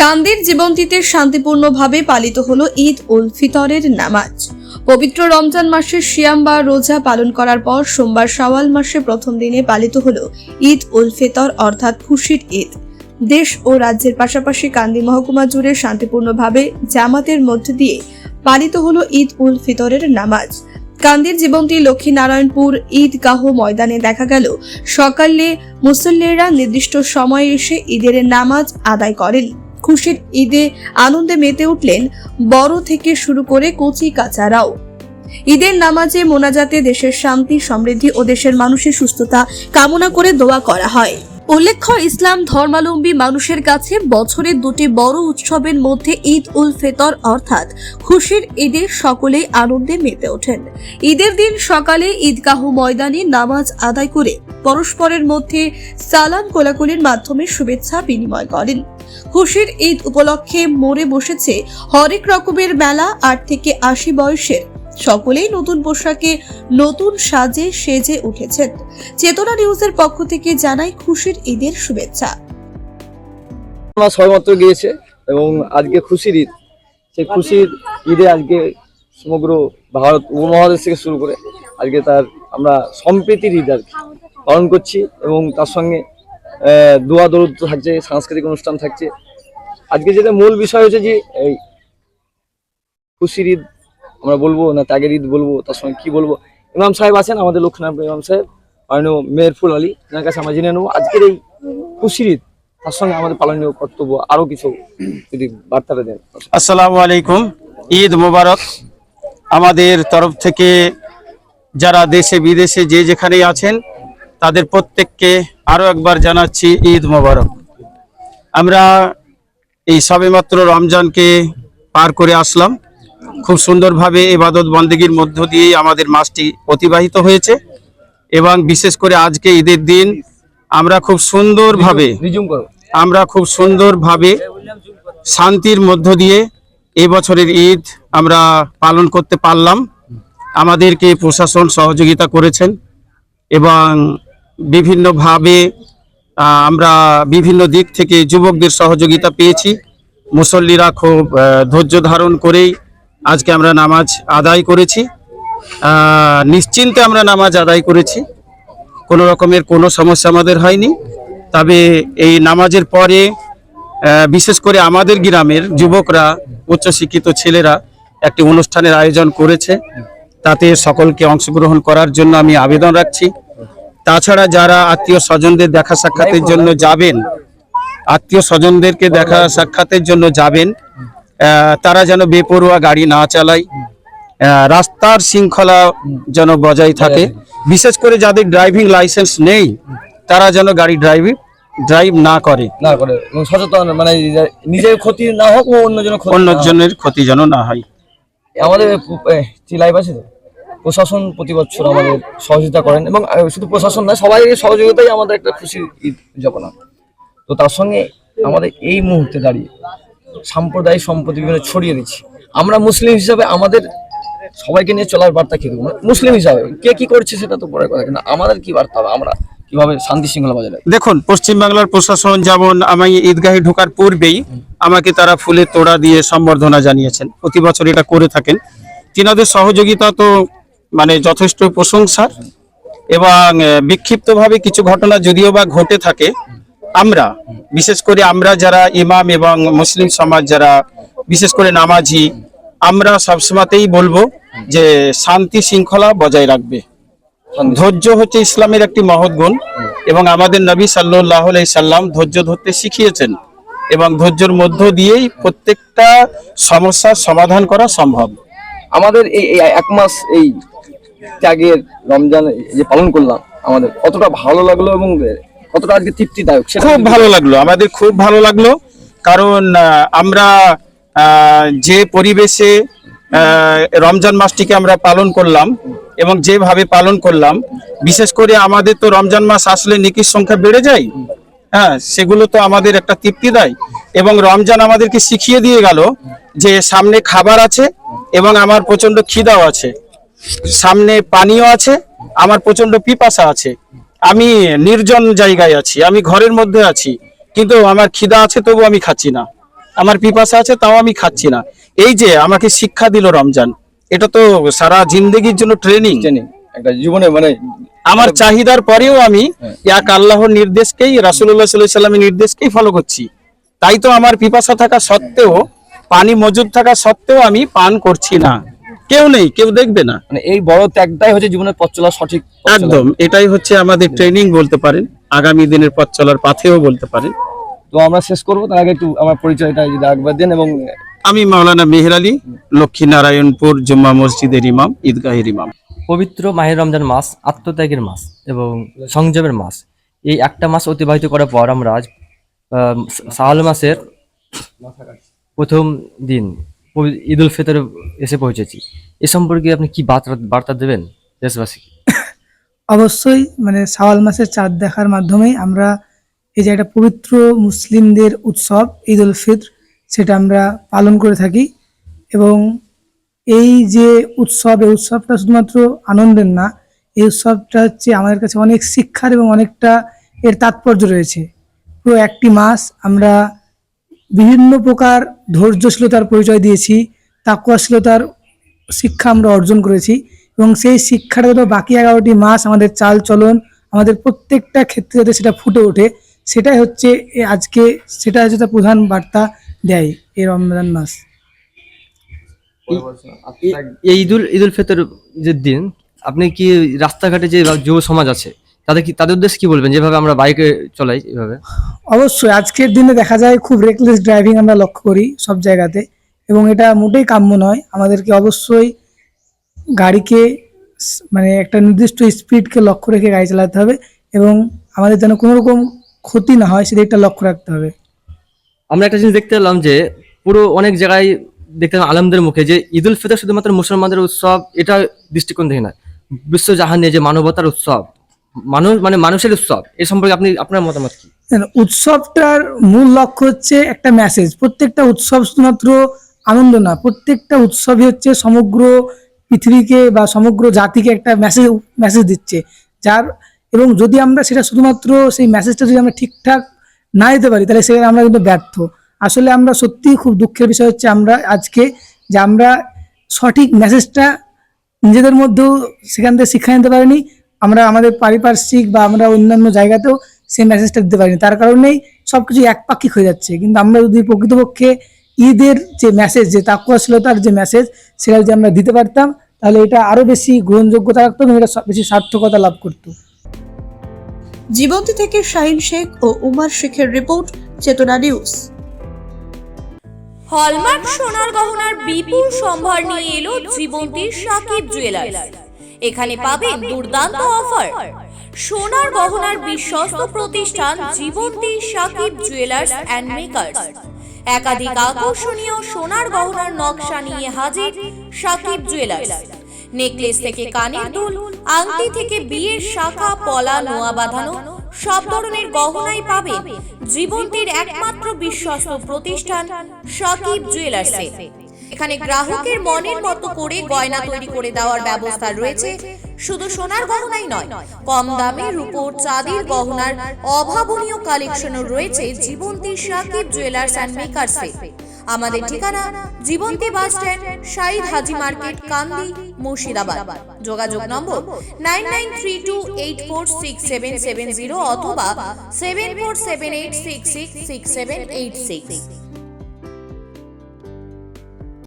কান্দির জীবন্তীতে শান্তিপূর্ণভাবে পালিত হলো ঈদ উল ফিতরের নামাজ। পবিত্র রমজান মাসের সিয়াম বা রোজা পালন করার পর সোমবার শাওয়াল মাসের প্রথম দিনে পালিত হলো ঈদ উল ফিতর অর্থাৎ খুশির ঈদ। দেশ ও রাজ্যের পাশাপাশি কান্দি মহকুমা জুড়ে শান্তিপূর্ণভাবে জামাতের মধ্য দিয়ে পালিত হলো ঈদ উল ফিতরের নামাজ। কান্দির জীবন্তী লক্ষ্মীনারায়ণপুর ঈদগাহ ময়দানে দেখা গেল সকালে মুসল্লিরা নির্দিষ্ট সময়ে এসে ঈদের নামাজ আদায় করেন। খুশির ঈদে আনন্দে মেতে উঠলেন বড় থেকে শুরু করে কচি কাচারাও। ঈদের নামাজে মোনাজাতে দেশের শান্তি সমৃদ্ধি ও দেশের মানুষের সুস্থতা কামনা করে দোয়া করা হয়। উল্লেখ্য, ইসলাম ধর্মাবলম্বী মানুষের কাছে বছরের দুটি বড় উৎসবের মধ্যে ঈদ উল ফিতর অর্থাৎ খুশির ঈদে সকলেই আনন্দে মেতে ওঠেন। ঈদের দিন সকালে ঈদগাহ ময়দানে নামাজ আদায় করে পরস্পরের মধ্যে সালাম কোলাকুলির মাধ্যমে শুভেচ্ছা বিনিময় করেন। খুশির ঈদ উপলক্ষে মোড়ে বসেছে হরেক রকমের মেলা। 8 থেকে 80 বয়সের সকলেই নতুন পোশাকে নতুন সাজে সেজে উঠেছেন। চেতনা নিউজের পক্ষ থেকে জানাই খুশির ঈদের শুভেচ্ছা। সবেমাত্র গিয়েছে এবং আজকে খুশির ঈদ। সেই খুশির ঈদে আজকে সমগ্র ভারত উপমহাদেশ থেকে শুরু করে আজকে তার আমরা সম্প্রীতির ঈদ আর কি পালন করছি এবং তার সঙ্গে দোয়া দরুদ থাকছে, সাংস্কৃতিক অনুষ্ঠান থাকছে। আজকে যেটা মূল বিষয় হচ্ছে যে এই খুশির ঈদ আমরা বলবো না ত্যাগের ঈদ বলবো, তার সঙ্গে কি বলবো। ইমাম সাহেব আছেন আমাদের লক্ষ্মীনারায়ণ ইমাম সাহেব, মেহেরফুল আলী, তার কাছে আমরা জেনে নেবো আজকের এই খুশির ঈদ তার সঙ্গে আমাদের পালনীয় কর্তব্য আরো কিছু যদি বার্তাটা দেন। আসসালামু আলাইকুম, ঈদ মোবারক। আমাদের তরফ থেকে যারা দেশে বিদেশে যে যেখানেই আছেন তাদের প্রত্যেককে আরো একবার জানাচ্ছি ঈদ মোবারক। আমরা এই সবেমাত্র রমজানকে পার করে আসলাম। খুব সুন্দরভাবে ইবাদত বন্দেগীর মধ্য দিয়েই আমাদের মাসটি অতিবাহিত হয়েছে এবং বিশেষ করে আজকে ঈদের দিন আমরা খুব সুন্দরভাবে শান্তির মধ্য দিয়ে এই বছরের ঈদ আমরা পালন করতে পারলাম। আমাদেরকে প্রশাসন সহযোগিতা করেছেন এবং বিভিন্নভাবে আমরা বিভিন্ন দিক থেকে যুবকদের সহযোগিতা পেয়েছি। মুসল্লিরা খুব ধৈর্য ধারণ করেই আজকে আমরা নামাজ আদায় করেছি, নিশ্চিন্তে আমরা নামাজ আদায় করেছি। কোনো রকমের কোনো সমস্যা আমাদের হয়নি। তবে এই নামাজের পরে বিশেষ করে আমাদের গ্রামের যুবকরা, উচ্চশিক্ষিত ছেলেরা একটি অনুষ্ঠানের আয়োজন করেছে। তাতে সকলকে অংশগ্রহণ করার জন্য আমি আবেদন রাখছি। তাছাড়া যারা আত্মীয় স্বজনদের দেখা সাক্ষাতের জন্য যাবেন, তারা যেন বেপরোয়া গাড়ি না চালায়, রাস্তার শৃঙ্খলা যেন বজায় থাকে। বিশেষ করে যাদের ড্রাইভিং লাইসেন্স নেই তারা যেন গাড়ি ড্রাইভ না করে, সচেতন, মানে নিজের ক্ষতি না হোক ও অন্যজনের ক্ষতি যেন না হয়। আমাদের লাইভ আছে তো, প্রশাসন প্রতি বছর আমাদের সহযোগিতা করেন এবং শুধু প্রশাসন না, সবাই সহযোগিতাই আমাদের একটা খুশির ঈদ উদযাপন। তো তার সঙ্গে আমাদের এই মুহূর্তে দাঁড়িয়ে সাম্প্রদায়িক সম্পত্তি বিভিন্ন ছড়িয়ে দিচ্ছি। আমরা মুসলিম হিসাবে আমাদের সবাইকে নিয়ে চলার বার্তা কি দেবো? মুসলিম হিসাবে কে কি করছে সেটা তো পরের কথা, কিন্তু আমাদের কি বার্তা হবে, আমরা কিভাবে শান্তি শৃঙ্খলা বজায় রাখবো? দেখুন, পশ্চিমবাংলার প্রশাসন যেমন আমি ঈদগাহে ঢোকার পূর্বেই আমাকে তারা ফুলের তোড়া দিয়ে সম্বর্ধনা জানিয়েছেন, প্রতি বছর এটা করে থাকেন। তিনাদের সহযোগিতা তো মানে যথেষ্ট প্রশংসার। এবং বিক্ষিপ্তভাবে কিছু ঘটনা যদিও বা ঘটে থাকে, আমরা বিশেষ করে আমরা যারা ইমাম এবং মুসলিম সমাজ যারা বিশেষ করে নামাজি, আমরা সবসময়তেই বলবো যে শান্তি শৃঙ্খলা বজায় রাখবে। ধৈর্য হচ্ছে ইসলামের একটি মহৎ গুণ এবং আমাদের নবী সাল্লাল্লাহু আলাইহি সাল্লাম ধৈর্য ধরতে শিখিয়েছেন এবং ধৈর্যের মধ্য দিয়েই প্রত্যেকটা সমস্যার সমাধান করা সম্ভব। আমাদের এই এক মাস এই ত্যাগের রমজান যে পালন করলাম, আমাদের কতটা ভালো লাগলো এবং কতটা আজকে তৃপ্তিদায়ক, খুব ভালো লাগলো, আমাদের খুব ভালো লাগলো। কারণ আমরা যে পরিবেশে রমজান মাসটিকে আমরা পালন করলাম এবং যেভাবে পালন করলাম, বিশেষ করে আমাদের তো রমজান মাস আসলে নেকির সংখ্যা বেড়ে যায়। সেগুলো তো আমাদের একটা তৃপ্তি দেয় এবং রমজান আমাদেরকে শিখিয়ে দিয়ে গেল যে সামনে খাবার আছে এবং আমার প্রচন্ড খিদাও আছে, সামনে পানিও আছে, আমার প্রচন্ড পিপাসা আছে, আমি নির্জন জায়গায় আছি, আমি ঘরের মধ্যে আছি, কিন্তু আমার খিদা আছে তবু আমি খাচ্ছি না। আমার পিপাসা আছে তাও আমি খাচ্ছি না। এই যে আমাকে শিক্ষা দিল রমজান, এটা তো সারা জিন্দগির জন্য ট্রেনিং। একটা জীবনে মানে আমার চাহিদার পরেও আমি এক আল্লাহর নির্দেশকেই, রাসূলুল্লাহ সাল্লাল্লাহু আলাইহি ওয়াসাল্লামের নির্দেশকেই ফলো করছি। তাই তো আমার পিপাসা থাকা সত্ত্বেও, পানি মজুদ থাকা সত্ত্বেও আমি পান করছি না। কেউ নেই, কেউ দেখবে না। মানে এই বড় ত্যাগটাই হচ্ছে জীবনের পথ চলা সঠিক পথ চলা। একদম, এটাই হচ্ছে আমাদের ট্রেনিং বলতে পারেন, আগামী দিনের পথ চলার পাথেও বলতে পারেন। তো আমরা শেষ করবো, তার আগে একটু আমার পরিচয়টা যদি একবার দেন। এবং আমি মাওলানা মেহের আলী, লক্ষ্মীনারায়ণপুর জুম্মা মসজিদের ইমাম, ঈদগাহের ইমাম। পবিত্র মাহে রমজান মাস আত্মত্যাগের মাস এবং সংযমের মাস। এই একটা মাস অতিবাহিত করার পর আমরা আজ শাওয়াল মাসের প্রথম দিন ঈদ উল ফিতর এসে পৌঁছেছি। এ সম্পর্কে আপনি কি বার্তা দেবেন দেশবাসীকে? অবশ্যই মানে শাওয়াল মাসের চাঁদ দেখার মাধ্যমেই আমরা এই যে একটা পবিত্র মুসলিমদের উৎসব ঈদ উল ফিতর, সেটা আমরা পালন করে থাকি। এবং এই যে উৎসব, এই উৎসবটা শুধুমাত্র আনন্দের না, এই উৎসবটা হচ্ছে আমাদের কাছে অনেক শিক্ষার এবং অনেকটা এর তাৎপর্য রয়েছে। পুরো একটি মাস আমরা বিভিন্ন প্রকার ধৈর্যশীলতার পরিচয় দিয়েছি, তাকওয়াশীলতার শিক্ষা আমরা অর্জন করেছি। এবং সেই শিক্ষাটা তো বাকি 11টি মাস আমাদের চাল চলন, আমাদের প্রত্যেকটা ক্ষেত্রে যাতে সেটা ফুটে ওঠে, সেটাই হচ্ছে আজকে, সেটা হচ্ছে তার প্রধান বার্তা দেয় এই রমজান মাস। এই ঈদ উল ফিতর যে দিন, আপনি কি রাস্তাঘাটে যে যুব সমাজ আছে তাদের উদ্দেশ্যে কি বলবেন, যেভাবে আমরা বাইকে চলাই এভাবে? অবশ্যই আজকের দিনে দেখা যায় খুব রেকলেস ড্রাইভিং আমরা লক্ষ্য করি সব জায়গাতে, এবং এটা মোটেই কাম্য নয়। আমাদেরকে অবশ্যই গাড়িকে মানে একটা নির্দিষ্ট স্পিডকে লক্ষ্য রেখে গাড়ি চালাতে হবে, এবং আমাদের যেন কোনো রকম ক্ষতি না হয় সেদিকটা লক্ষ্য রাখতে হবে। আমরা একটা জিনিস দেখতে পেলাম যে পুরো অনেক জায়গায় দেখতে পেলাম আলেমদের মুখে যে ঈদ উল ফিতর শুধুমাত্র মুসলমানদের উৎসব, এটা দৃষ্টিকোণ থেকে নয়, বিশ্বজাহানে যে মানবতার উৎসব, মানুষের উৎসব। এই সম্পর্কে আপনার মতামত কি? উৎসবটার মূল লক্ষ্য হচ্ছে একটা মেসেজ। প্রত্যেকটা উৎসব শুধুমাত্র আনন্দ না, প্রত্যেকটা উৎসবই হচ্ছে সমগ্র পৃথিবীকে বা সমগ্র জাতিকে একটা মেসেজ দিচ্ছে যার। এবং যদি আমরা সেটা শুধুমাত্র সেই মেসেজটা যদি আমরা ঠিকঠাক না দিতে পারি, তাহলে সেটা আমরা কিন্তু ব্যর্থ। আসলে আমরা সত্যিই খুব দুঃখের বিষয় হচ্ছে আমরা আজকে যে আমরা সঠিক মেসেজটা নিজেদের মধ্যেও সেখান থেকে শিক্ষা নিতে পারিনি, আমরা আমাদের পারিপার্শ্বিক বা আমরা অন্যান্য জায়গাতেও সেই মেসেজটা দিতে পারিনি। তার কারণেই সবকিছু একপাক্ষিক হয়ে যাচ্ছে। কিন্তু আমরা যদি প্রকৃতপক্ষে ঈদের যে মেসেজ, যে তাকওয়াশীলতার যে মেসেজ, সেটা যদি আমরা দিতে পারতাম, তাহলে এটা আরো বেশি গ্রহণযোগ্যতা রাখতো এবং এটা বেশি সার্থকতা লাভ করতো। জীবন্তী থেকে শাহিন শেখ ও উমার শেখের রিপোর্ট, চেতনা নিউজ। হলমার্ক সোনার গহনার বিপুল সম্ভার নিয়ে এলো জীবন্তীর সাকিব জুয়েলার্স। এখানে পাবেন দুর্দান্ত অফার। সোনার গহনার বিশ্বস্ত প্রতিষ্ঠান Jibanti Sakib jewellers and makers. একাধিক আকর্ষণীয় সোনার গহনার নকশা নিয়ে হাজির সাকিব জুয়েলার্স। নেকলেস থেকে কানের দুল, আংটি থেকে বিয়ের শাখা, পলা, নোয়া বাঁধানো সব ধরনের গহনাই পাবেন জীবন্তীর একমাত্র বিশ্বস্ত প্রতিষ্ঠান সাকিব জুয়েলার্সে। এখানে গ্রাহকের মনের মতো করে গয়না তৈরি করে দেওয়ার ব্যবস্থা রয়েছে। শুধু সোনার গহনাই নয়, কম দামে রূপোর, চাঁদির গহনার অভাবনীয় কালেকশনও রয়েছে জীবন্তী সাকিব জুয়েলার্স অ্যান্ড মেকার্সে। আমাদের ঠিকানা জীবন্তী বাস স্ট্যান্ড, শাহিদ হাজি মার্কেট, কান্দি, মুর্শিদাবাদ। যোগাযোগ নম্বর 9932846770 অথবা 7478666786।